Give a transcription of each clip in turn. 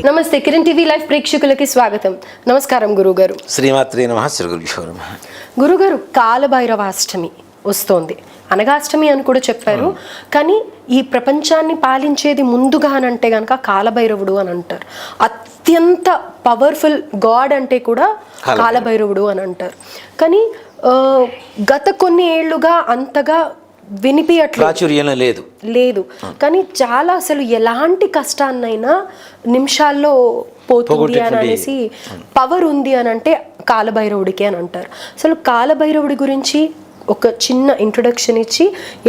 నమస్తే Kiran TV live ప్రేక్షకులకి స్వాగతం. నమస్కారం గురుగారు. శ్రీమాత్రే నమః. శ్రీ గురుభ్యో నమః. గురుగారు, కాలభైరవాష్టమి వస్తోంది. అనగాష్టమి అని కూడా చెప్పారు, కానీ ఈ ప్రపంచాన్ని పాలించేది ముందుగా అని అంటే గనక కాలభైరవుడు అని అంటారు. అత్యంత పవర్ఫుల్ గాడ్ అంటే కూడా కాలభైరవుడు అని అంటారు. కానీ గత కొన్ని ఏళ్లుగా అంతగా ప్రాచుర్యం లేదు. కానీ చాలా అసలు ఎలాంటి కష్టాన్నైనా నిమిషాల్లో పోతుంది అని అనేసి పవర్ ఉంది అని అంటే కాలభైరవుడికి అని అంటారు. అసలు కాలభైరవుడి గురించి ఒక చిన్న ఇంట్రొడక్షన్ ఇచ్చి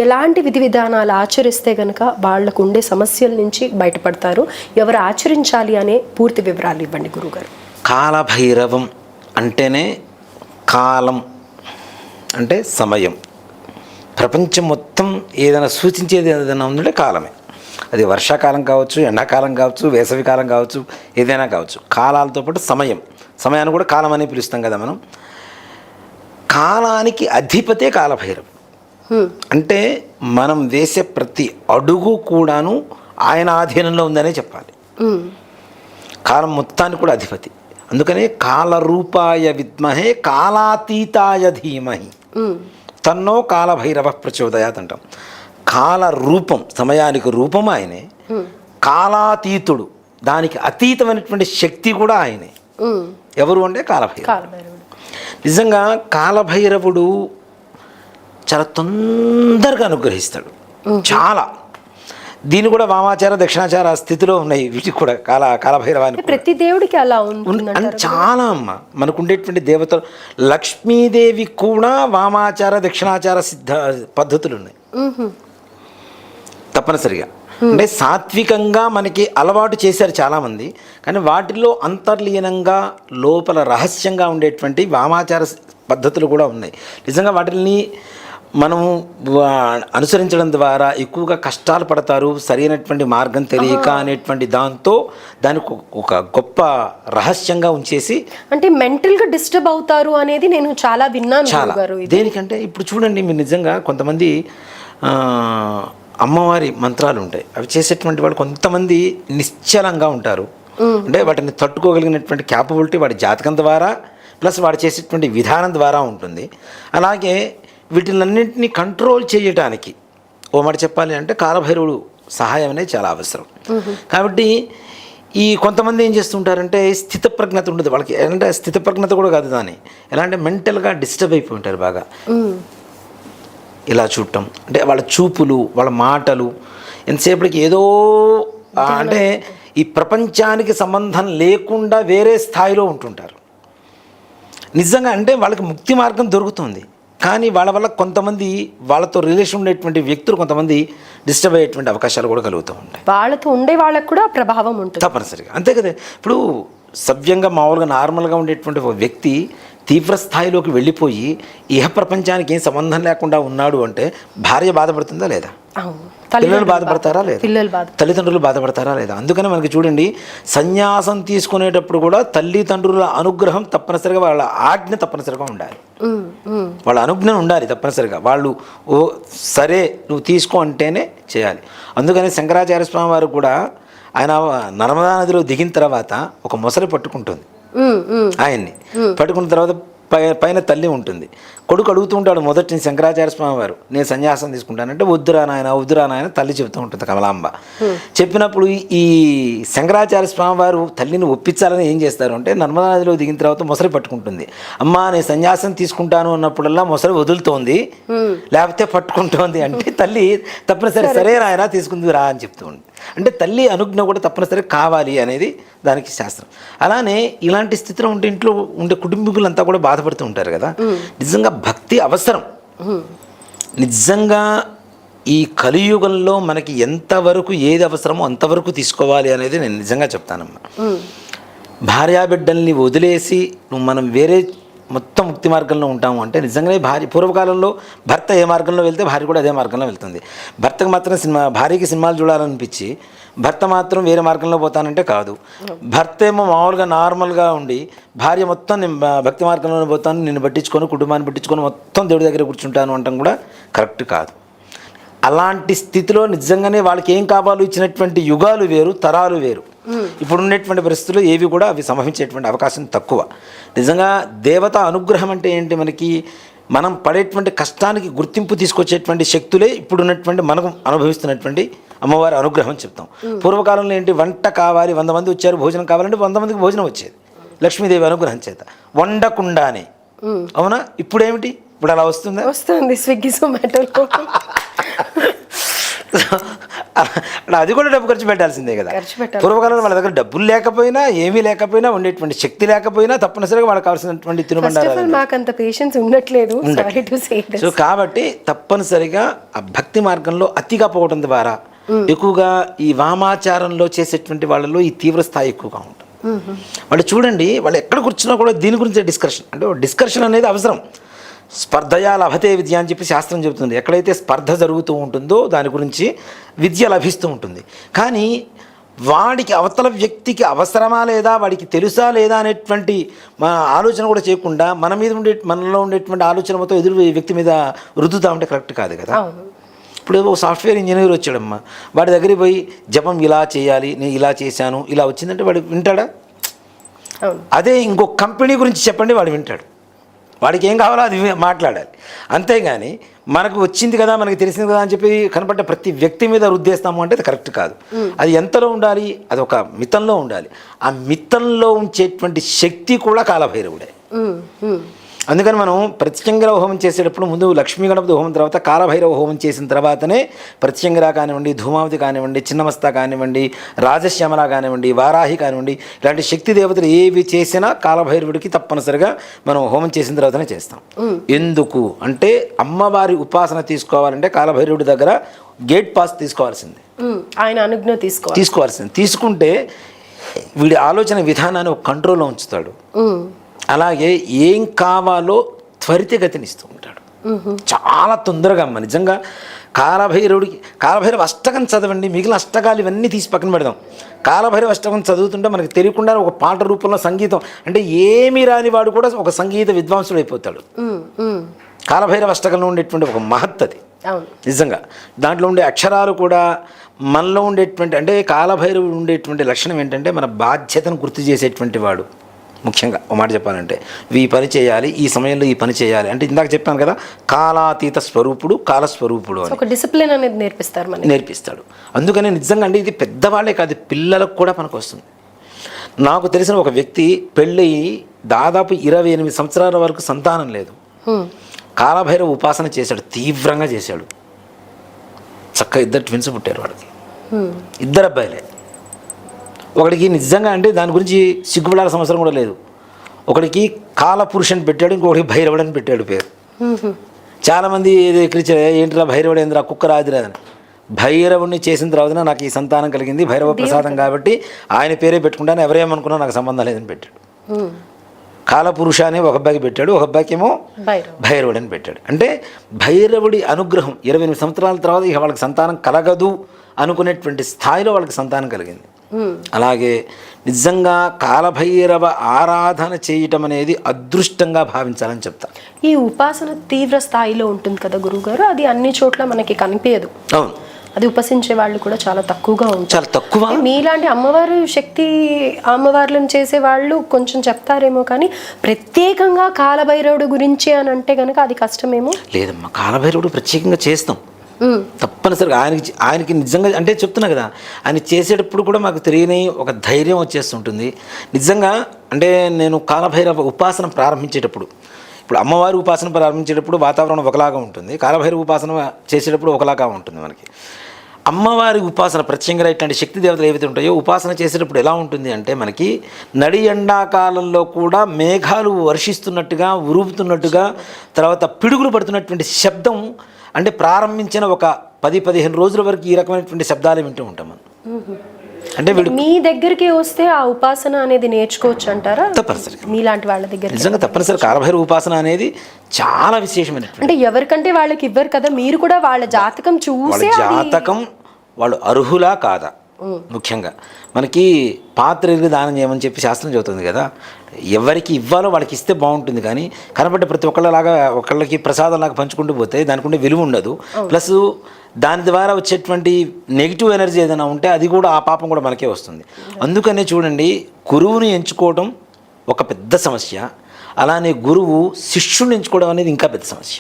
ఎలాంటి విధి విధానాలు ఆచరిస్తే గనక వాళ్లకు ఉండే సమస్యల నుంచి బయటపడతారు, ఎవరు ఆచరించాలి అనే పూర్తి వివరాలు ఇవ్వండి గురుగారు. కాలభైరవం అంటేనే కాలం అంటే సమయం. ప్రపంచం మొత్తం ఏదైనా సూచించేది ఏదైనా ఉందంటే కాలమే. అది వర్షాకాలం కావచ్చు, ఎండాకాలం కావచ్చు, వేసవికాలం కావచ్చు, ఏదైనా కావచ్చు. కాలాలతో పాటు సమయాన్ని కూడా కాలం అని పిలుస్తాం కదా మనం. కాలానికి అధిపతే కాలభైరవుడు. అంటే మనం వేసే ప్రతి అడుగు కూడాను ఆయన ఆధీనంలో ఉందనే చెప్పాలి. కాలం మొత్తానికి కూడా అధిపతి. అందుకనే కాలరూపాయ విద్మహే కాలాతీతాయ ధీమహి తన్నో కాలభైరవ ప్రచోదయాత్ అంటాం. కాల రూపం, సమయానికి రూపం ఆయనే. కాలాతీతుడు, దానికి అతీతమైనటువంటి శక్తి కూడా ఆయనే. ఎవరు అంటే కాలభైరవుడు. నిజంగా కాలభైరవుడు చాలా తొందరగా అనుగ్రహిస్తాడు. చాలా దీని కూడా వామాచార దక్షిణాచార స్థితిలో ఉన్నాయి. వీటికి కూడా కాలభైరవానికి ప్రతి దేవుడికి అలా ఉంది. చాలా అమ్మ మనకు ఉండేటువంటి దేవతలు, లక్ష్మీదేవి కూడా వామాచార దక్షిణాచార సిద్ధ పద్ధతులు ఉన్నాయి తప్పనిసరిగా. అంటే సాత్వికంగా మనకి అలవాటు చేశారు చాలామంది, కానీ వాటిల్లో అంతర్లీనంగా లోపల రహస్యంగా ఉండేటువంటి వామాచార పద్ధతులు కూడా ఉన్నాయి. నిజంగా వాటిని మనము అనుసరించడం ద్వారా ఎక్కువగా కష్టాలు పడతారు, సరైనటువంటి మార్గం తెలియక అనేటువంటి దాంతో దానికి ఒక గొప్ప రహస్యంగా ఉంచేసి అంటే మెంటల్గా డిస్టర్బ్ అవుతారు అనేది నేను చాలా విన్నాను. చాలా దేనికంటే ఇప్పుడు చూడండి, మీరు నిజంగా కొంతమంది అమ్మవారి మంత్రాలు ఉంటాయి, అవి చేసేటువంటి వాళ్ళు కొంతమంది నిశ్చలంగా ఉంటారు. అంటే వాటిని తట్టుకోగలిగినటువంటి క్యాపబిలిటీ వాడి జాతకం ద్వారా ప్లస్ వాడు చేసేటువంటి విధానం ద్వారా ఉంటుంది. అలాగే వీటిలన్నింటినీ కంట్రోల్ చేయటానికి ఓ మాట చెప్పాలి అంటే కాలభైరవుడు సహాయం అనేది చాలా అవసరం. కాబట్టి ఈ కొంతమంది ఏం చేస్తుంటారంటే స్థితప్రజ్ఞత ఉండదు వాళ్ళకి. అంటే స్థితప్రజ్ఞత కూడా కాదు, దాన్ని ఎలా అంటే మెంటల్గా డిస్టర్బ్ అయిపోయి ఉంటారు బాగా. ఇలా చూడటం అంటే వాళ్ళ చూపులు, వాళ్ళ మాటలు ఎంతసేపటికి ఏదో అంటే ఈ ప్రపంచానికి సంబంధం లేకుండా వేరే స్థాయిలో ఉంటుంటారు. నిజంగా అంటే వాళ్ళకి ముక్తి మార్గం దొరుకుతుంది, కానీ వాళ్ళ వల్ల కొంతమంది వాళ్ళతో రిలేషన్ ఉండేటువంటి వ్యక్తులు కొంతమంది డిస్టర్బ్ అయ్యేటువంటి అవకాశాలు కూడా కలుగుతూ ఉంటాయి. వాళ్ళతో ఉండే వాళ్ళకు కూడా ప్రభావం ఉంటుంది తప్పనిసరిగా. అంతే కదా. ఇప్పుడు సవ్యంగా మామూలుగా నార్మల్గా ఉండేటువంటి ఒక వ్యక్తి తీవ్ర స్థాయిలోకి వెళ్ళిపోయి ఇహ ప్రపంచానికి ఏం సంబంధం లేకుండా ఉన్నాడు అంటే భార్య బాధపడుతుందా లేదా? పిల్లలు బాధపడతారా లేదా? తల్లిదండ్రులు బాధపడతారా లేదా? అందుకని మనకి చూడండి, సన్యాసం తీసుకునేటప్పుడు కూడా తల్లిదండ్రుల అనుగ్రహం తప్పనిసరిగా, వాళ్ళ ఆజ్ఞ తప్పనిసరిగా ఉండాలి, వాళ్ళ అనుజ్ఞ ఉండాలి తప్పనిసరిగా. వాళ్ళు ఓ సరే నువ్వు తీసుకో అంటేనే చేయాలి. అందుకని శంకరాచార్య స్వామి వారు కూడా ఆయన నర్మదా నదిలో దిగిన తర్వాత ఒక మొసలి పట్టుకుంటుంది ఆయన్ని. పట్టుకున్న తర్వాత పైన తల్లి ఉంటుంది. కొడుకు అడుగుతూ ఉంటాడు మొదటి శంకరాచార్య స్వామి వారు, నేను సన్యాసం తీసుకుంటానంటే వద్దురా నాయన తల్లి చెబుతూ ఉంటుంది కమలాంబ. చెప్పినప్పుడు ఈ శంకరాచార్య స్వామి వారు తల్లిని ఒప్పించాలని ఏం చేస్తారు అంటే నర్మదా నదిలో దిగిన తర్వాత మొసలి పట్టుకుంటుంది. అమ్మా నేను సన్యాసం తీసుకుంటాను అన్నప్పుడల్లా మొసలి వదులుతోంది, లేకపోతే పట్టుకుంటోంది అంటే తల్లి తప్పనిసరి సరే నాయన తీసుకుంది రా అని చెప్తూ ఉంది. అంటే తల్లి అనుజ్ఞ కూడా తప్పనిసరి కావాలి అనేది దానికి శాస్త్రం. అలానే ఇలాంటి స్థితిలో ఉంటే ఇంట్లో ఉండే కుటుంబీకులంతా కూడా బాధపడుతూ ఉంటారు కదా. నిజంగా భక్తి అవసరం. నిజంగా ఈ కలియుగంలో మనకి ఎంతవరకు ఏది అవసరమో అంతవరకు తీసుకోవాలి అనేది నేను నిజంగా చెప్తానమ్మా. భార్యాబిడ్డల్ని వదిలేసి మనం వేరే మొత్తం ముక్తి మార్గంలో ఉంటాము అంటే నిజంగానే పూర్వకాలంలో భర్త ఏ మార్గంలో వెళ్తే భార్య కూడా అదే మార్గంలో వెళ్తుంది. భర్తకు మాత్రం భార్యకి సినిమాలు చూడాలనిపించి భర్త మాత్రం వేరే మార్గంలో పోతానంటే కాదు. భర్త ఏమో మామూలుగా నార్మల్గా ఉండి భార్య మొత్తం నేను భక్తి మార్గంలోనే పోతాను, నిన్ను పట్టించుకొని కుటుంబాన్ని పట్టించుకొని మొత్తం దేవుడి దగ్గర కూర్చుంటాను అంటాం కూడా కరెక్ట్ కాదు. అలాంటి స్థితిలో నిజంగానే వాళ్ళకి ఏం కావాలో ఇచ్చినటువంటి యుగాలు వేరు, తరాలు వేరు. ఇప్పుడు ఉండేటువంటి పరిస్థితుల్లో ఏవి కూడా అవి సంభవించేటువంటి అవకాశం తక్కువ. నిజంగా దేవత అనుగ్రహం అంటే ఏంటి, మనకి మనం పడేటువంటి కష్టానికి గుర్తింపు తీసుకొచ్చేటువంటి శక్తులే ఇప్పుడు ఉన్నటువంటి మనం అనుభవిస్తున్నటువంటి అమ్మవారి అనుగ్రహం చెప్తాం. పూర్వకాలంలో ఏంటి, వంట కావాలి, 100 మంది వచ్చారు భోజనం కావాలంటే 100 మందికి భోజనం వచ్చేది లక్ష్మీదేవి అనుగ్రహం చేత, వండకుండానే. అవునా? ఇప్పుడు ఏమిటి, ఇప్పుడు అలా వస్తుంది స్విగ్గీ జొమాటోలో. అది కూడా డబ్బు ఖర్చు పెట్టాల్సిందే కదా. పూర్వకాలంలో వాళ్ళ దగ్గర డబ్బులు లేకపోయినా, ఏమీ లేకపోయినా, ఉండేటువంటి శక్తి లేకపోయినా తప్పనిసరిగా వాళ్ళకి కావాల్సినటువంటి తినుబండారాలు మాకంత పేషెన్స్ ఉండట్లేదు. సో కాబట్టి తప్పనిసరిగా ఆ భక్తి మార్గంలో అతిగా పోవడం ద్వారా ఎక్కువగా ఈ వామాచారంలో చేసేటువంటి వాళ్ళలో ఈ తీవ్ర స్థాయి ఎక్కువగా ఉంటుంది. వాళ్ళు చూడండి, వాళ్ళు ఎక్కడ కూర్చున్నా కూడా దీని గురించే డిస్కషన్. అంటే డిస్కషన్ అనేది అవసరం. స్పర్ధయా లభతే విద్య అని చెప్పి శాస్త్రం చెబుతుంది. ఎక్కడైతే స్పర్ధ జరుగుతూ ఉంటుందో దాని గురించి విద్య లభిస్తూ ఉంటుంది. కానీ వాడికి అవతల వ్యక్తికి అవసరమా లేదా, వాడికి తెలుసా లేదా అనేటువంటి ఆలోచన కూడా చేయకుండా మనలో ఉండేటువంటి ఆలోచన మొత్తం ఎదురు వ్యక్తి మీద రుద్దుతా ఉంటే కరెక్ట్ కాదు కదా. ఇప్పుడు ఓ సాఫ్ట్వేర్ ఇంజనీర్ వచ్చాడమ్మా, వాడి దగ్గరికి పోయి జపం ఇలా చేయాలి, నేను ఇలా చేశాను, ఇలా వచ్చిందంటే వాడు వింటాడా? అదే ఇంకో కంపెనీ గురించి చెప్పండి, వాడు వింటాడు. వాడికి ఏం కావాలో అది మాట్లాడాలి. అంతేగాని మనకు వచ్చింది కదా, మనకి తెలిసింది కదా అని చెప్పి కనపడ్డ ప్రతి వ్యక్తి మీద రుద్దేస్తాము అంటే అది కరెక్ట్ కాదు. అది ఎంతలో ఉండాలి, అది ఒక మితంలో ఉండాలి. ఆ మితంలో ఉంచేటువంటి శక్తి కూడా కాలభైరవుడే. అందుకని మనం ప్రత్యంగిర హోమం చేసేటప్పుడు ముందు లక్ష్మీ గణపతి హోమం తర్వాత కాలభైరవ హోమం చేసిన తర్వాతనే ప్రత్యంగిర కానివ్వండి, ధూమావతి కానివ్వండి, చిన్నమస్త కానివ్వండి, రాజశ్యామల కానివ్వండి, వారాహి కానివ్వండి, ఇలాంటి శక్తి దేవతలు ఏవి చేసినా కాలభైరవుడికి తప్పనిసరిగా మనం హోమం చేసిన తర్వాతనే చేస్తాం. ఎందుకు అంటే అమ్మవారి ఉపాసన తీసుకోవాలంటే కాలభైరవుడి దగ్గర గేట్ పాస్ తీసుకోవాల్సింది, ఆయన అనుజ్ఞ తీసుకోవాల్సింది. తీసుకుంటే వీడి ఆలోచన విధానాన్ని ఒక కంట్రోల్లో ఉంచుతాడు. అలాగే ఏం కావాలో త్వరితగతినిస్తూ ఉంటాడు చాలా తొందరగా. అమ్మ నిజంగా కాలభైరవ అష్టకం చదవండి, మిగిలిన అష్టకాలు ఇవన్నీ తీసి పక్కన పెడదాం. కాలభైరవ అష్టకం చదువుతుంటే మనకు తెలియకుండా ఒక పాట రూపంలో సంగీతం, అంటే ఏమీ రాని వాడు కూడా ఒక సంగీత విద్వాంసుడు అయిపోతాడు. కాలభైరవ అష్టకంలో ఉండేటువంటి ఒక మహత్తది నిజంగా. దాంట్లో ఉండే అక్షరాలు కూడా మనలో ఉండేటువంటి, అంటే కాలభైరవుడు ఉండేటువంటి లక్షణం ఏంటంటే మన బాధ్యతను గుర్తు చేసేటువంటి వాడు. ముఖ్యంగా ఒక మాట చెప్పాలంటే ఈ పని చేయాలి, ఈ సమయంలో ఈ పని చేయాలి అంటే ఇందాక చెప్పాను కదా, కాలాతీత స్వరూపుడు, కాలస్వరూపుడు అని ఒక డిసిప్లిన్ అనేది నేర్పిస్తాడు. అందుకని నిజంగా అంటే ఇది పెద్దవాళ్ళే కాదు, పిల్లలకు కూడా మనకు వస్తుంది. నాకు తెలిసిన ఒక వ్యక్తి పెళ్ళయి దాదాపు 28 సంవత్సరాల వరకు సంతానం లేదు. కాలభైరవ ఉపాసన చేశాడు, తీవ్రంగా చేశాడు. చక్కగా 2 ట్విన్స్ పుట్టారు వాడికి, 2 అబ్బాయిలే. ఒకడికి నిజంగా అంటే దాని గురించి సిగ్గుపడాల్సిన అవసరం కూడా లేదు. ఒకడికి కాలపురుషుని పెట్టాడు, ఇంకొకటికి భైరవుడు అని పెట్టాడు పేరు. చాలామంది ఎక్కిరించారు, ఏంటిరా భైరవుడు ఏంద్రా కుక్క రాదురాదని. భైరవుడిని చేసిన తర్వాత నాకు ఈ సంతానం కలిగింది, భైరవ ప్రసాదం కాబట్టి ఆయన పేరే పెట్టుకుంటాను, ఎవరేమనుకున్నా నాకు సంబంధం లేదని పెట్టాడు. కాలపురుష అని ఒక అబ్బాయికి పెట్టాడు, ఒక అబ్బాయికి ఏమో భైరవుడు అని పెట్టాడు. అంటే భైరవుడి అనుగ్రహం 28 సంవత్సరాల తర్వాత ఇక వాళ్ళకి సంతానం కలగదు అనుకునేటువంటి స్థాయిలో వాళ్ళకి సంతానం కలిగింది. అలాగే నిజంగా కాలభైరవ ఆరాధన చేయటం అనేది అదృష్టంగా భావించాలని చెప్తా. ఈ ఉపాసన తీవ్ర స్థాయిలో ఉంటుంది కదా గురువుగారు, అది అన్ని చోట్ల మనకి కనిపించదు. అవును, అది ఉపాసించే వాళ్ళు కూడా చాలా తక్కువగా ఉంటారు. చాలా తక్కువ. మీలాంటి అమ్మవార్లను చేసే వాళ్ళు కొంచెం చెప్తారేమో, కానీ ప్రత్యేకంగా కాలభైరవుడు గురించి అని అంటే కనుక అది కష్టమేమో. లేదమ్మా, కాలభైరవుడు ప్రత్యేకంగా చేస్తాం తప్పనిసరిగా. ఆయనకి నిజంగా అంటే చెప్తున్నా కదా, ఆయన చేసేటప్పుడు కూడా మాకు తెలియని ఒక ధైర్యం వచ్చేస్తుంటుంది నిజంగా. అంటే నేను కాలభైరవ ఉపాసన ప్రారంభించేటప్పుడు, ఇప్పుడు అమ్మవారి ఉపాసన ప్రారంభించేటప్పుడు వాతావరణం ఒకలాగా ఉంటుంది, కాలభైరవ ఉపాసన చేసేటప్పుడు ఒకలాగా ఉంటుంది మనకి. అమ్మవారి ఉపాసన ప్రత్యేకంగా ఇట్లాంటి శక్తి దేవతలు ఏవైతే ఉంటాయో ఉపాసన చేసేటప్పుడు ఎలా ఉంటుంది అంటే మనకి నడి ఎండాకాలంలో కూడా మేఘాలు వర్షిస్తున్నట్టుగా, ఉరుపుతున్నట్టుగా, తర్వాత పిడుగులు పడుతున్నటువంటి శబ్దం, అంటే ప్రారంభించిన ఒక 10-15 రోజుల వరకు ఈ రకమైనటువంటి శబ్దాలు వింటూ ఉంటాం మనం. అంటే మీ దగ్గరికి వస్తే ఆ ఉపాసన అనేది నేర్చుకోవచ్చు అంటారా? తప్పనిసరిగా మీలాంటి వాళ్ళ దగ్గర నిజంగా తప్పనిసరి కాలభైరవ ఉపాసన అనేది చాలా విశేషమైన. అంటే ఎవరికంటే వాళ్ళకి ఇవ్వరు కదా, మీరు కూడా వాళ్ళ జాతకం చూసి, జాతకం వాళ్ళు అర్హులా కాదా, ముఖ్యంగా మనకి పాత్ర ఎరిగి దానం చేయమని చెప్పి శాస్త్రం చెబుతుంది కదా. ఎవరికి ఇవ్వాలో వాళ్ళకి ఇస్తే బాగుంటుంది, కానీ కనబడ్డ ప్రతి ఒక్కళ్ళలాగా ఒకళ్ళకి ప్రసాదంలాగా పంచుకుంటూ పోతే దానికి ఉండే విలువ ఉండదు. ప్లస్ దాని ద్వారా వచ్చేటువంటి నెగిటివ్ ఎనర్జీ ఏదైనా ఉంటే అది కూడా ఆ పాపం కూడా మనకే వస్తుంది. అందుకనే చూడండి, గురువుని ఎంచుకోవడం ఒక పెద్ద సమస్య, అలానే గురువు శిష్యుని ఎంచుకోవడం అనేది ఇంకా పెద్ద సమస్య.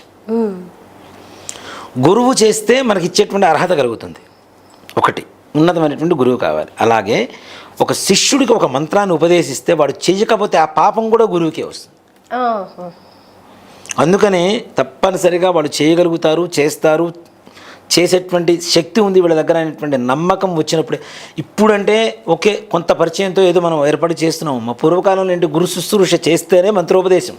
గురువు చేస్తే మనకి ఇచ్చేటువంటి అర్హత కలుగుతుంది, ఒకటి ఉన్నతమైనటువంటి గురువు కావాలి. అలాగే ఒక శిష్యుడికి ఒక మంత్రాన్ని ఉపదేశిస్తే వాడు చేయకపోతే ఆ పాపం కూడా గురువుకే వస్తుంది. అందుకనే తప్పనిసరిగా వాళ్ళు చేయగలుగుతారు, చేస్తారు, చేసేటువంటి శక్తి ఉంది వీళ్ళ దగ్గర అనేటువంటి నమ్మకం వచ్చినప్పుడే. ఇప్పుడంటే ఓకే, కొంత పరిచయంతో ఏదో మనం ఏర్పాటు చేస్తున్నాం. మా పూర్వకాలంలో ఏంటి, గురు శుశ్రూష చేస్తేనే మంత్రోపదేశం,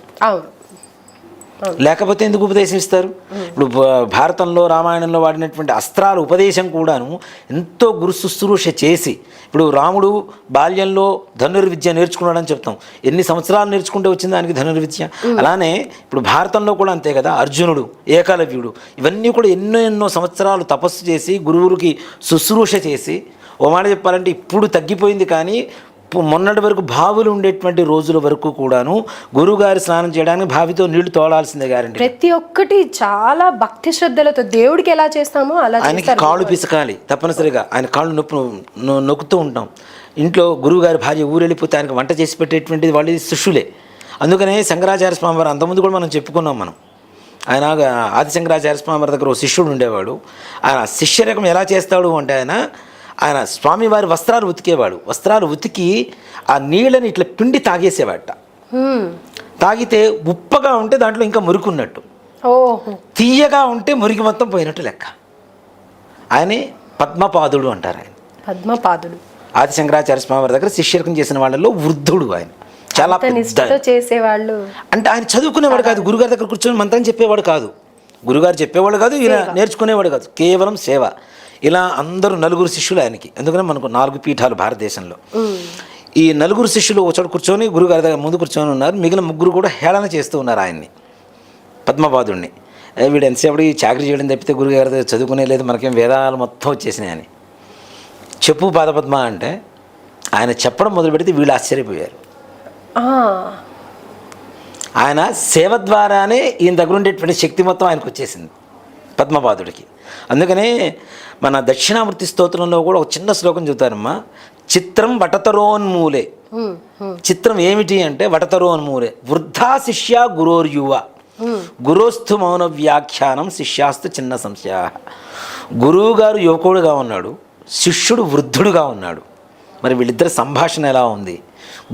లేకపోతే ఎందుకు ఉపదేశం ఇస్తారు? ఇప్పుడు భారతంలో రామాయణంలో వాడినటువంటి అస్త్రాలు ఉపదేశం కూడాను ఎంతో గురు శుశ్రూష చేసి, ఇప్పుడు రాముడు బాల్యంలో ధనుర్విద్య నేర్చుకున్నాడని చెప్తాం. ఎన్ని సంవత్సరాలు నేర్చుకుంటే వచ్చింది దానికి ధనుర్విద్య. అలానే ఇప్పుడు భారతంలో కూడా అంతే కదా, అర్జునుడు, ఏకలవ్యుడు, ఇవన్నీ కూడా ఎన్నో సంవత్సరాలు తపస్సు చేసి గురువురికి శుశ్రూష చేసి. ఓ మాట చెప్పాలంటే ఇప్పుడు తగ్గిపోయింది, కానీ మొన్నటి వరకు బావులు ఉండేటువంటి రోజుల వరకు కూడాను గురువుగారి స్నానం చేయడానికి బావితో నీళ్లు తోడాల్సిందే గారండి. ప్రతి ఒక్కటి చాలా భక్తి శ్రద్ధలతో దేవుడికి ఎలా చేస్తామో అలా ఆయనకి కాళ్ళు పిసకాలి తప్పనిసరిగా. ఆయన కాళ్ళు నొక్కుతూ ఉంటాం. ఇంట్లో గురువుగారి భార్య ఊరెళ్ళిపోతే ఆయనకు వంట చేసి పెట్టేటువంటిది వాళ్ళు శిష్యులే. అందుకనే శంకరాచార్య స్వామి వారు అంతకుముందు కూడా మనం చెప్పుకున్నాం. ఆయన ఆది శంకరాచార్య స్వామి వారి దగ్గర ఓ శిష్యుడు ఉండేవాడు. ఆయన శిష్యరకం ఎలా చేస్తాడు అంటే, ఆయన స్వామివారి వస్త్రాలు ఉతికేవాడు. వస్త్రాలు ఉతికి ఆ నీళ్ళని ఇట్లా పిండి తాగేసేవాట. తాగితే ఉప్పగా ఉంటే దాంట్లో ఇంకా మురుకున్నట్టు, తీయగా ఉంటే మురికి మొత్తం పోయినట్టు లెక్క. ఆయనే పద్మపాదుడు అంటారు. ఆయన పద్మపాదుడు ఆది శంకరాచార్య స్వామి వారి దగ్గర శిష్యరకం చేసిన వాళ్ళలో వృద్ధుడు. ఆయన చాలా చేసేవాళ్ళు. అంటే ఆయన చదువుకునేవాడు కాదు, గురుగారి దగ్గర కూర్చొని మంత్రం చెప్పేవాడు కాదు, గురుగారు చెప్పేవాడు కాదు, ఈయన నేర్చుకునేవాడు కాదు, కేవలం సేవ. ఇలా అందరూ నలుగురు శిష్యులు ఆయనకి. అందుకనే మనకు 4 పీఠాలు భారతదేశంలో. ఈ నలుగురు శిష్యులు ఒక చోట కూర్చొని గురుగారి దగ్గర ముందు కూర్చొని ఉన్నారు. మిగిలిన 3 కూడా హేళన చేస్తూ ఉన్నారు ఆయన్ని, పద్మపాదుడిని. వీడు ఎంతసేపు చాకరీ చేయడం తప్పితే గురుగారి దగ్గర చదువుకునే లేదు, మనకేం వేదాలు మొత్తం వచ్చేసినాయి అని. చెప్పు పాదపద్మ అంటే ఆయన చెప్పడం మొదలు పెడితే వీళ్ళు ఆశ్చర్యపోయారు. ఆయన సేవ ద్వారానే ఈయన దగ్గర ఉండేటువంటి శక్తి మొత్తం ఆయనకు వచ్చేసింది, పద్మపాదుడికి. అందుకనే మన దక్షిణామూర్తి స్తోత్రంలో కూడా ఒక చిన్న శ్లోకం చెబుతారమ్మా. చిత్రం వటతరోన్మూలే. చిత్రం ఏమిటి అంటే వటతరోన్మూలే. వృద్ధా శిష్య గురోర్యువ, గురోస్థు మౌన వ్యాఖ్యానం, శిష్యాస్తు చిన్న సంశయ. గురువు గారు యువకుడుగా ఉన్నాడు, శిష్యుడు వృద్ధుడుగా ఉన్నాడు. మరి వీళ్ళిద్దరి సంభాషణ ఎలా ఉంది?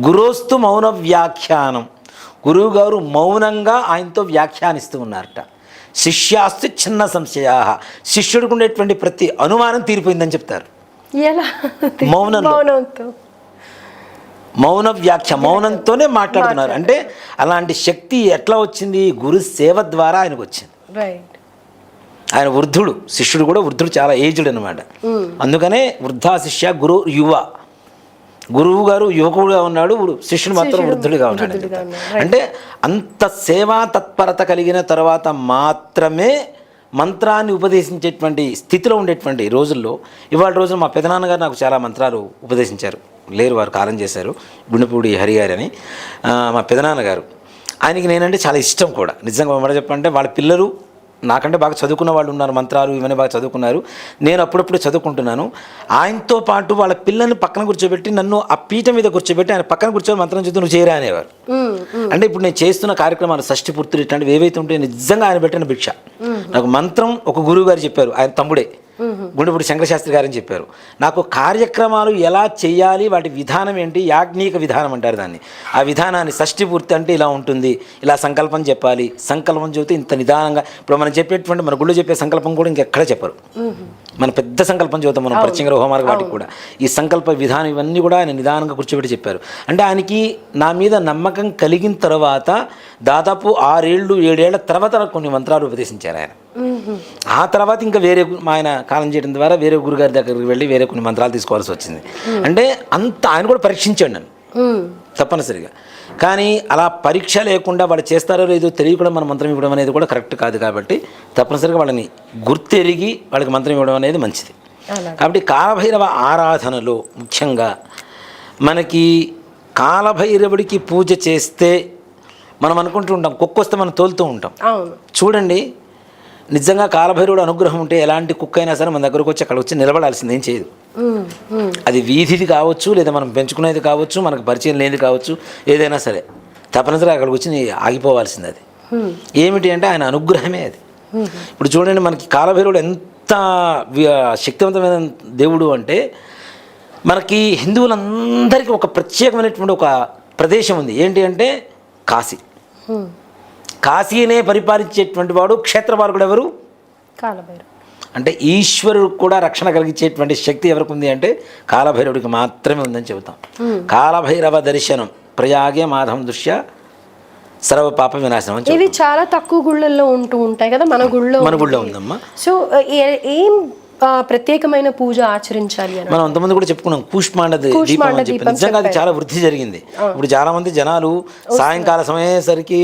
గురోస్తు మౌన వ్యాఖ్యానం, గురువు గారు మౌనంగా ఆయనతో వ్యాఖ్యానిస్తూ ఉన్నారట. శిష్యాస్తు చిన్న సంశయ, శిష్యుడికి ఉండేటువంటి ప్రతి అనుమానం తీరిపోయిందని చెప్తారు. మౌన వ్యాఖ్య, మౌనంతోనే మాట్లాడుతున్నారు. అంటే అలాంటి శక్తి ఎట్లా వచ్చింది? గురు సేవ ద్వారా ఆయనకు వచ్చింది. ఆయన వృద్ధుడు, శిష్యుడు కూడా వృద్ధుడు, చాలా ఏజ్డ్ అనమాట. అందుకనే వృద్ధా శిష్య గురు యువ. గురువు గారు యువకుడుగా ఉన్నాడు, శిష్యుడు మాత్రం వృద్ధుడిగా ఉన్నాడు. అంటే అంత సేవా తత్పరత కలిగిన తర్వాత మాత్రమే మంత్రాన్ని ఉపదేశించేటువంటి స్థితిలో ఉండేటువంటి రోజుల్లో, ఇవాళ రోజున మా పెదనాన్నగారు నాకు చాలా మంత్రాలు ఉపదేశించారు. లేరు, వారు కాలం చేశారు, గుండెపూడి హరిగారు అని. మా పెదనాన్నగారు, ఆయనకి నేనంటే చాలా ఇష్టం కూడా. నిజంగా మాట చెప్పాలంటే వాళ్ళ పిల్లలు నాకంటే బాగా చదువుకున్న వాళ్ళు ఉన్నారు, మంత్రాలు ఇవన్నీ బాగా చదువుకున్నారు. నేను అప్పుడప్పుడు చదువుకుంటున్నాను. ఆయనతో పాటు వాళ్ళ పిల్లల్ని పక్కన కూర్చోబెట్టి, నన్ను ఆ పీఠ మీద కూర్చోబెట్టి ఆయన పక్కన కూర్చొని మంత్రం చదువు నువ్వు చేయరా అనేవారు. అంటే ఇప్పుడు నేను చేస్తున్న కార్యక్రమాలు, షష్ఠి పూర్తులు ఇట్లాంటివి ఏవైతే ఉంటే నిజంగా ఆయన పెట్టిన భిక్ష. నాకు మంత్రం ఒక గురువు గారు చెప్పారు, ఆయన తమ్ముడే, గుండెపూడి శంకరశాస్త్రి గారని చెప్పారు. నాకు కార్యక్రమాలు ఎలా చేయాలి, వాటి విధానం ఏంటి, యాజ్ఞిక విధానం అంటారు దాన్ని. ఆ విధానాన్ని షష్ఠి పూర్తి అంటే ఇలా ఉంటుంది, ఇలా సంకల్పం చెప్పాలి, సంకల్పం చెబితే ఇంత నిదానంగా. ఇప్పుడు మనం చెప్పేటువంటి మన గుళ్ళు చెప్పే సంకల్పం కూడా ఇంకెక్కడ చెప్పరు. మన పెద్ద సంకల్పం చదువుతాం మనం, ప్రత్యంగ హోమార్గ వాటికి కూడా ఈ సంకల్ప విధానం ఇవన్నీ కూడా ఆయన నిదానంగా కూర్చోబెట్టి చెప్పారు. అంటే ఆయనకి నా మీద నమ్మకం కలిగిన తర్వాత దాదాపు 6-7 ఏళ్ల తర్వాత నాకు కొన్ని మంత్రాలు ఉపదేశించారు ఆయన. ఆ తర్వాత ఇంకా వేరే ఆయన కాలం చేయడం ద్వారా వేరే గురుగారి దగ్గరికి వెళ్ళి వేరే కొన్ని మంత్రాలు తీసుకోవాల్సి వచ్చింది. అంటే అంత ఆయన కూడా పరీక్షించాడు నన్ను తప్పనిసరిగా. కానీ అలా పరీక్ష లేకుండా వాళ్ళు చేస్తారో లేదో తెలియకుండా మన మంత్రం ఇవ్వడం అనేది కూడా కరెక్ట్ కాదు. కాబట్టి తప్పనిసరిగా వాళ్ళని గుర్తెరిగి వాళ్ళకి మంత్రం ఇవ్వడం అనేది మంచిది. కాబట్టి కాలభైరవ ఆరాధనలో ముఖ్యంగా మనకి కాలభైరవుడికి పూజ చేస్తే మనం అనుకుంటూ ఉంటాం, కుక్క వస్తే మనం తోలుతూ ఉంటాం. చూడండి, నిజంగా కాలభైరవుడు అనుగ్రహం ఉంటే ఎలాంటి కుక్క అయినా సరే మన దగ్గరకు వచ్చి అక్కడ వచ్చి నిలబడాల్సింది, ఏం చేయదు. అది వీధిది కావచ్చు, లేదా మనం పెంచుకునేది కావచ్చు, మనకు పరిచయం లేనిది కావచ్చు, ఏదైనా సరే తప్పనిసరిగా అక్కడికి వచ్చి ఆగిపోవాల్సింది. అది ఏమిటి అంటే ఆయన అనుగ్రహమే అది. ఇప్పుడు చూడండి, మనకి కాలభైరవుడు ఎంత శక్తివంతమైన దేవుడు అంటే, మనకి హిందువులందరికీ ఒక ప్రత్యేకమైనటువంటి ఒక ప్రదేశం ఉంది. ఏంటి అంటే కాశీ. కాశీనే పరిపాలించేటువంటి వాడు క్షేత్రపాలకుడు ఎవరు? కాలభైరవుడు. అంటే ఈశ్వరుడు కూడా రక్షణ కలిగించేటువంటి శక్తి ఎవరికి ఉంది అంటే కాలభైరవుడికి మాత్రమే ఉందని చెబుతాం. కాలభైరవ దర్శనం ప్రయాగే మాధవం దృశ్య సర్వ పాప వినాశనం అని. ఇవి చాలా తక్కువ గుళ్ళల్లో ఉంటూ ఉంటాయి కదా, మన గుళ్ళో ఉందమ్మా. సో ఏం ప్రత్యేకమైన పూజ ఆచరించాలి అని మనం అంతమంది కూడా చెప్పుకున్నాం, కూష్మాండ దీపం అని చెప్పి. నిజంగా అది చాలా వృద్ధి జరిగింది. ఇప్పుడు చాలా మంది జనాలు సాయంకాల సమయేసరికి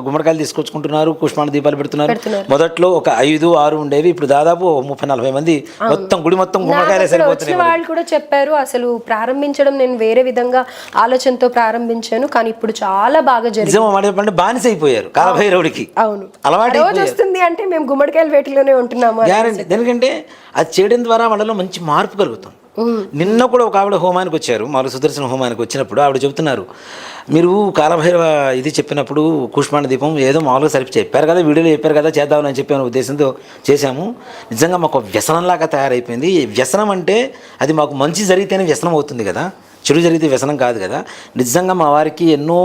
గుమ్మడికాయలు తీసుకొచ్చుకుంటున్నారు, కూష్మాండ దీపాలు పెడుతున్నారు. మొదట్లో ఒక 5-6 ఉండేవి, ఇప్పుడు దాదాపు 30-40 మంది మొత్తం గుడి మొత్తం గుమ్మడికాయలు సరిపోతున్నాయి. వాళ్ళు కూడా చెప్పారు, అసలు ప్రారంభించడం నేను వేరే విధంగా ఆలోచనతో ప్రారంభించాను, కానీ ఇప్పుడు చాలా బాగా జరిగింది. బానిస అయిపోయారు కాలభైరవుడికి. అవును, అలవాటు వస్తుంది అంటే మేము గుమ్మడికాయల వేటిలోనే ఉంటున్నాము. ఎందుకంటే అది చేయడం ద్వారా వాళ్ళలో మంచి మార్పు కలుగుతుంది. నిన్న కూడా ఒక ఆవిడ హోమానికి వచ్చారు, మామూలు సుదర్శన హోమానికి వచ్చినప్పుడు ఆవిడ చెబుతున్నారు, మీరు కాలభైరవ ఇది చెప్పినప్పుడు కూష్మాండ దీపం ఏదో మామూలుగా సరిపి చెప్పారు కదా, వీడియోలో చెప్పారు కదా, చేద్దామని చెప్పాను ఉద్దేశంతో చేశాము. నిజంగా మాకు వ్యసనంలాగా తయారైపోయింది. వ్యసనం అంటే అది మాకు మంచి జరిగితేనే వ్యసనం అవుతుంది కదా, చెడు జరిగితే వ్యసనం కాదు కదా. నిజంగా మా వారికి ఎన్నో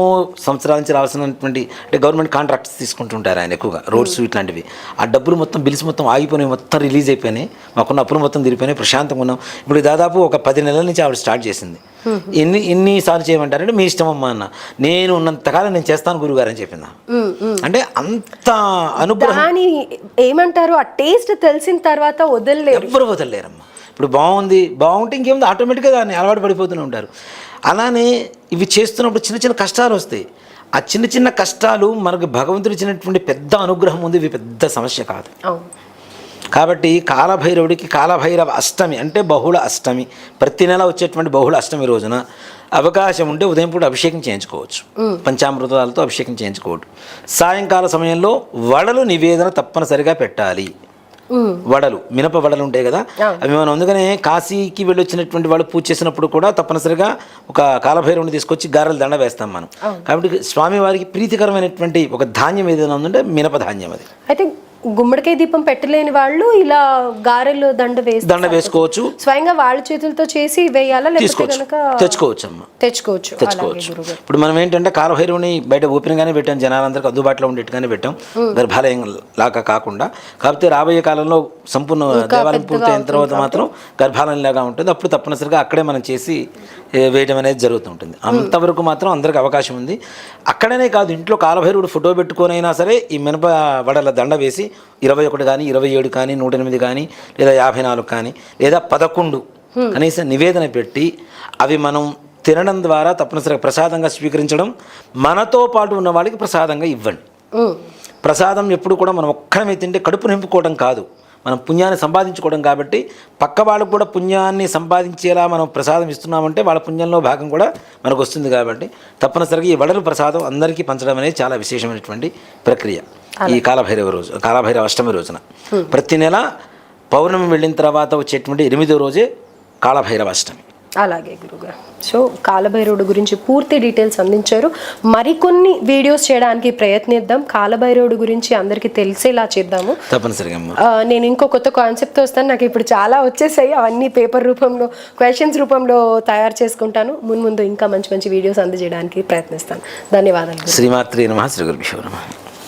సంవత్సరాల నుంచి రావాల్సినటువంటి అంటే గవర్నమెంట్ కాంట్రాక్ట్స్ తీసుకుంటుంటారు ఆయన ఎక్కువగా, రోడ్స్ ఇట్లాంటివి. ఆ డబ్బులు మొత్తం బిల్స్ మొత్తం ఆగిపోయినాయి, మొత్తం రిలీజ్ అయిపోయినాయి, మాకున్న అప్పులు మొత్తం తిరిగిపోయినాయి, ప్రశాంతంగా ఉన్నాం. ఇప్పుడు దాదాపు ఒక 10 నెలల నుంచి ఆవిడ స్టార్ట్ చేసింది. ఎన్నిసార్లు చేయమంటారంటే మీ ఇష్టం అమ్మా అన్న, నేను ఉన్నంతకాలం నేను చేస్తాను గురుగారు అని చెప్పిందా. అంటే అంత అనుగ్రహం. ఏమంటారు, ఆ టేస్ట్ తెలిసిన తర్వాత ఎవ్వరు వదలలేరమ్మా. ఇప్పుడు బాగుంటే ఇంకేముంది, ఆటోమేటిక్గా దాన్ని అలవాటు పడిపోతూనే ఉంటారు. అలానే ఇవి చేస్తున్నప్పుడు చిన్న చిన్న కష్టాలు వస్తాయి. ఆ చిన్న చిన్న కష్టాలు మనకు భగవంతుడు ఇచ్చినటువంటి పెద్ద అనుగ్రహం ఉంది, ఇవి పెద్ద సమస్య కాదు. కాబట్టి కాలభైరవుడికి కాలభైరవ అష్టమి అంటే బహుళ అష్టమి, ప్రతి నెల వచ్చేటువంటి బహుళ అష్టమి రోజున అవకాశం ఉంటే ఉదయం పూట అభిషేకం చేయించుకోవచ్చు, పంచామృతాలతో అభిషేకం చేయించుకోవచ్చు. సాయంకాల సమయంలో వడలు నివేదన తప్పనిసరిగా పెట్టాలి. వడలు, మినప వడలు ఉంటాయి కదా, అవి మనం అందుకనే కాశీకి వెళ్ళి వచ్చినటువంటి వాళ్ళు పూజ చేసినప్పుడు కూడా తప్పనిసరిగా ఒక కాలభైరవుని తీసుకొచ్చి గారెలు దండ వేస్తాం మనం. కాబట్టి స్వామివారికి ప్రీతికరమైనటువంటి ఒక ధాన్యం ఏదైనా ఉందంటే మినప ధాన్యం. అది అయితే గుమ్మడికాయ దీపం పెట్టలేని వాళ్ళు ఇలా గారెలు దండ వేసుకోవచ్చు, స్వయంగా వాళ్ళ చేతులతో చేసి వేయాలా, తెచ్చుకోవచ్చు. ఇప్పుడు మనం ఏంటంటే కాలభైరవుని బయట ఓపెన్ గానే పెట్టాం, జనాలందరికీ అందుబాటులో ఉండేట్టుగానే పెట్టాం, గర్భాలయం లాగా కాకుండా. కాకపోతే రాబోయే కాలంలో సంపూర్ణ దేవాలయం పూర్తయిన తర్వాత మాత్రం గర్భాలయం లాగా ఉంటుంది, అప్పుడు తప్పనిసరిగా అక్కడే మనం చేసి వేయడం అనేది జరుగుతుంటుంది. అంతవరకు మాత్రం అందరికి అవకాశం ఉంది. అక్కడనే కాదు, ఇంట్లో కాలభైరవుడు ఫోటో పెట్టుకొని అయినా సరే ఈ మినప వడల దండ వేసి 21 కానీ 27 కానీ 108 కానీ లేదా 54 కానీ లేదా 11 కనీసం నివేదన పెట్టి అవి మనం తినడం ద్వారా తప్పనిసరిగా ప్రసాదంగా స్వీకరించడం, మనతో పాటు ఉన్న వాళ్ళకి ప్రసాదంగా ఇవ్వండి. ప్రసాదం ఎప్పుడు కూడా మనం ఒక్కడమే తింటే కడుపు నింపుకోవడం కాదు, మనం పుణ్యాన్ని సంపాదించుకోవడం. కాబట్టి పక్క వాళ్ళకు కూడా పుణ్యాన్ని సంపాదించేలా మనం ప్రసాదం ఇస్తున్నామంటే వాళ్ళ పుణ్యంలో భాగం కూడా మనకు వస్తుంది. కాబట్టి తప్పనిసరిగా ఈ వడలు ప్రసాదం అందరికీ పంచడం అనేది చాలా విశేషమైనటువంటి ప్రక్రియ. ఈ కాలభైరవ అష్టమి రోజున ప్రతి నెల పౌర్ణమి వెళ్ళిన తర్వాత వచ్చేటువంటి 8వ రోజే కాలభైరవ అష్టమి. అలాగే గురుగారు, సో కాలభైరవుడు గురించి పూర్తి డీటెయిల్స్ అందించారు. మరికొన్ని వీడియోస్ చేయడానికి ప్రయత్నిద్దాం, కాలభైరవుడు గురించి అందరికీ తెలిసేలా చేద్దాము తప్పనిసరిగా. నేను ఇంకో కొత్త కాన్సెప్ట్తో వస్తాను, నాకు ఇప్పుడు చాలా వచ్చేసాయి, అవన్నీ పేపర్ రూపంలో క్వశ్చన్స్ రూపంలో తయారు చేసుకుంటాను. ముందు ఇంకా మంచి మంచి వీడియోస్ అందజేయడానికి ప్రయత్నిస్తాను. ధన్యవాదాలు. శ్రీమాత్రే నమః. శ్రీ గురుభ్యో నమః.